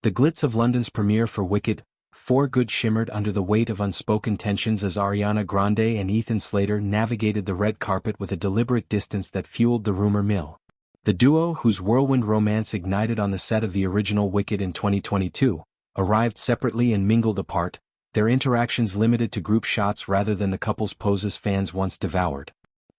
The glitz of London's premiere for Wicked, For Good shimmered under the weight of unspoken tensions as Ariana Grande and Ethan Slater navigated the red carpet with a deliberate distance that fueled the rumor mill. The duo, whose whirlwind romance ignited on the set of the original Wicked in 2022, arrived separately and mingled apart, their interactions limited to group shots rather than the couple's poses fans once devoured.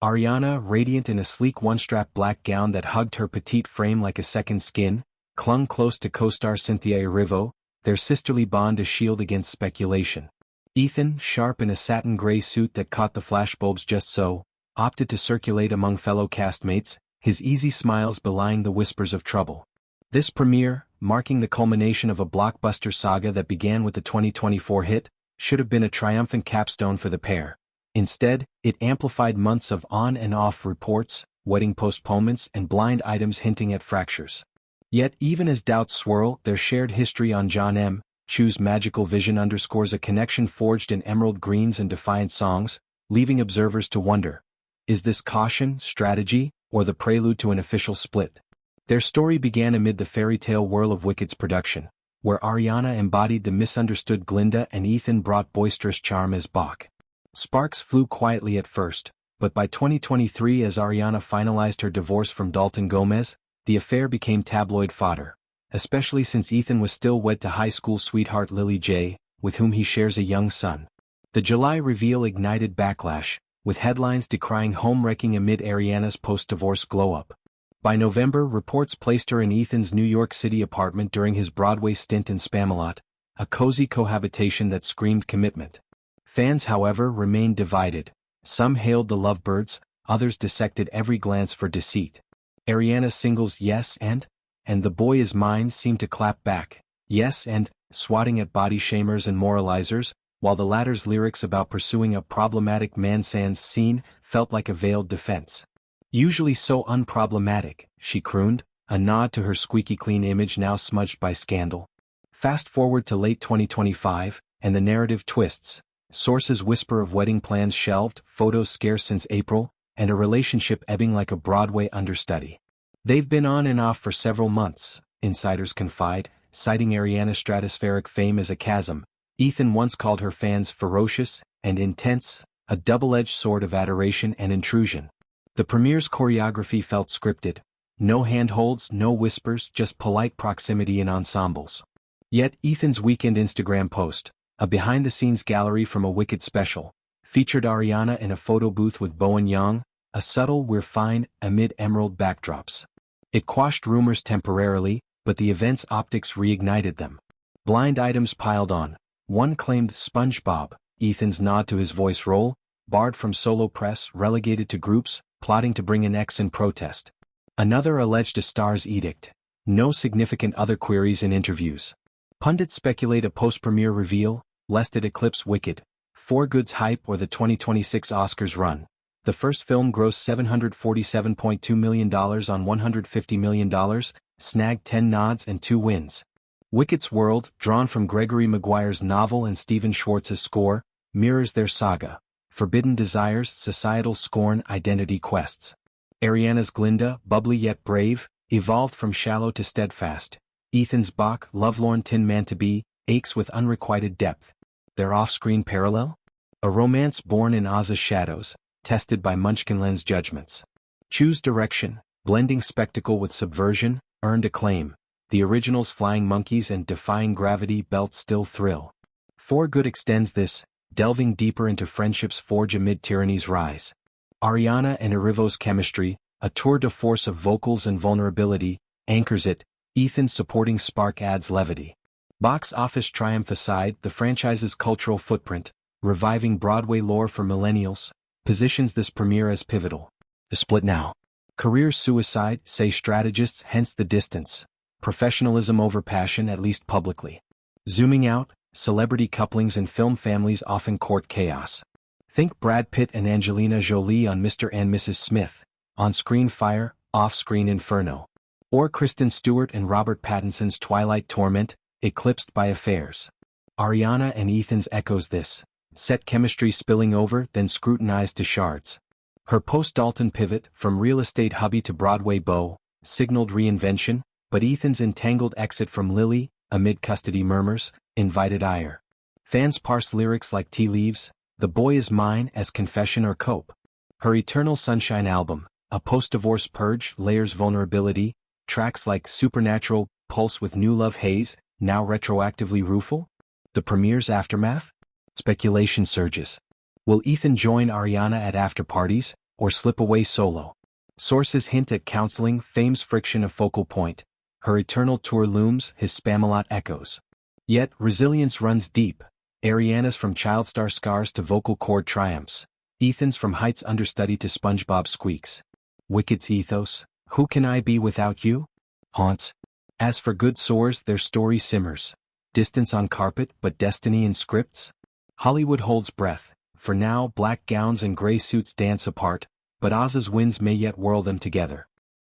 Ariana, radiant in a sleek one-strap black gown that hugged her petite frame like a second skin, clung close to co-star Cynthia Erivo, their sisterly bond a shield against speculation. Ethan, sharp in a satin gray suit that caught the flashbulbs just so, opted to circulate among fellow castmates, his easy smiles belying the whispers of trouble. This premiere, marking the culmination of a blockbuster saga that began with the 2024 hit, should have been a triumphant capstone for the pair. Instead, it amplified months of on and off reports, wedding postponements and blind items hinting at fractures. Yet even as doubts swirl, their shared history on John M. Chu's Magical Vision underscores a connection forged in emerald greens and defiant songs, leaving observers to wonder, is this caution, strategy, or the prelude to an official split? Their story began amid the fairy tale whirl of Wicked's production, where Ariana embodied the misunderstood Glinda and Ethan brought boisterous charm as Bach. Sparks flew quietly at first, but by 2023 as Ariana finalized her divorce from Dalton Gomez, the affair became tabloid fodder, especially since Ethan was still wed to high school sweetheart Lily J., with whom he shares a young son. The July reveal ignited backlash, with headlines decrying home-wrecking amid Ariana's post-divorce glow-up. By November, reports placed her in Ethan's New York City apartment during his Broadway stint in Spamalot, a cozy cohabitation that screamed commitment. Fans, however, remained divided. Some hailed the lovebirds, others dissected every glance for deceit. Ariana's singles Yes and The Boy Is Mine seemed to clap back, yes and, swatting at body shamers and moralizers, while the latter's lyrics about pursuing a problematic man sans scene felt like a veiled defense. Usually so unproblematic, she crooned, a nod to her squeaky clean image now smudged by scandal. Fast forward to late 2025, and the narrative twists. Sources whisper of wedding plans shelved, photos scarce since April, and a relationship ebbing like a Broadway understudy. They've been on and off for several months, insiders confide, citing Ariana's stratospheric fame as a chasm. Ethan once called her fans ferocious and intense, a double-edged sword of adoration and intrusion. The premiere's choreography felt scripted. No handholds, no whispers, just polite proximity in ensembles. Yet Ethan's weekend Instagram post, a behind-the-scenes gallery from a Wicked special, featured Ariana in a photo booth with Bowen Yang, a subtle "we're fine" amid emerald backdrops. It quashed rumors temporarily, but the event's optics reignited them. Blind items piled on. One claimed SpongeBob, Ethan's nod to his voice role, barred from solo press, relegated to groups, plotting to bring an ex in protest. Another alleged a star's edict. No significant other queries in interviews. Pundits speculate a post-premiere reveal, lest it eclipse Wicked, For Good's hype or the 2026 Oscars run. The first film grossed $747.2 million on $150 million, snagged 10 nods and 2 wins. Wicked's world, drawn from Gregory Maguire's novel and Stephen Schwartz's score, mirrors their saga. Forbidden desires, societal scorn, identity quests. Ariana's Glinda, bubbly yet brave, evolved from shallow to steadfast. Ethan's Bach, lovelorn tin man-to-be, aches with unrequited depth. Their off-screen parallel? A romance born in Oz's shadows, tested by Munchkinland's judgments. Chu's direction, blending spectacle with subversion, earned acclaim. The original's flying monkeys and defying gravity belts still thrill. For Good extends this, delving deeper into friendships forged amid tyranny's rise. Ariana and Erivo's chemistry, a tour de force of vocals and vulnerability, anchors it. Ethan's supporting spark adds levity. Box office triumph aside, the franchise's cultural footprint, reviving Broadway lore for millennials, positions this premiere as pivotal. The split now. Career suicide, say strategists, hence the distance. Professionalism over passion, at least publicly. Zooming out, celebrity couplings and film families often court chaos. Think Brad Pitt and Angelina Jolie on Mr. and Mrs. Smith, on-screen fire, off-screen inferno. Or Kristen Stewart and Robert Pattinson's Twilight torment, eclipsed by affairs. Ariana and Ethan's echoes this. Set chemistry spilling over, then scrutinized to shards. Her post-Dalton pivot, from real estate hubby to Broadway beau, signaled reinvention, but Ethan's entangled exit from Lily, amid custody murmurs, invited ire. Fans parse lyrics like tea leaves, The Boy Is Mine as confession or cope. Her Eternal Sunshine album, a post-divorce purge, layers vulnerability, tracks like Supernatural pulse with new love haze, now retroactively rueful. The premiere's aftermath? Speculation surges. Will Ethan join Ariana at after-parties, or slip away solo? Sources hint at counseling, Fame's friction a focal point. Her Eternal tour looms, his Spamalot echoes. Yet, resilience runs deep. Ariana's from child star scars to vocal cord triumphs. Ethan's from heights understudy to SpongeBob squeaks. Wicked's ethos, who can I be without you? Haunts. As for good soars, their story simmers. Distance on carpet, but destiny in scripts? Hollywood holds breath. For now, black gowns and gray suits dance apart, but Oz's winds may yet whirl them together.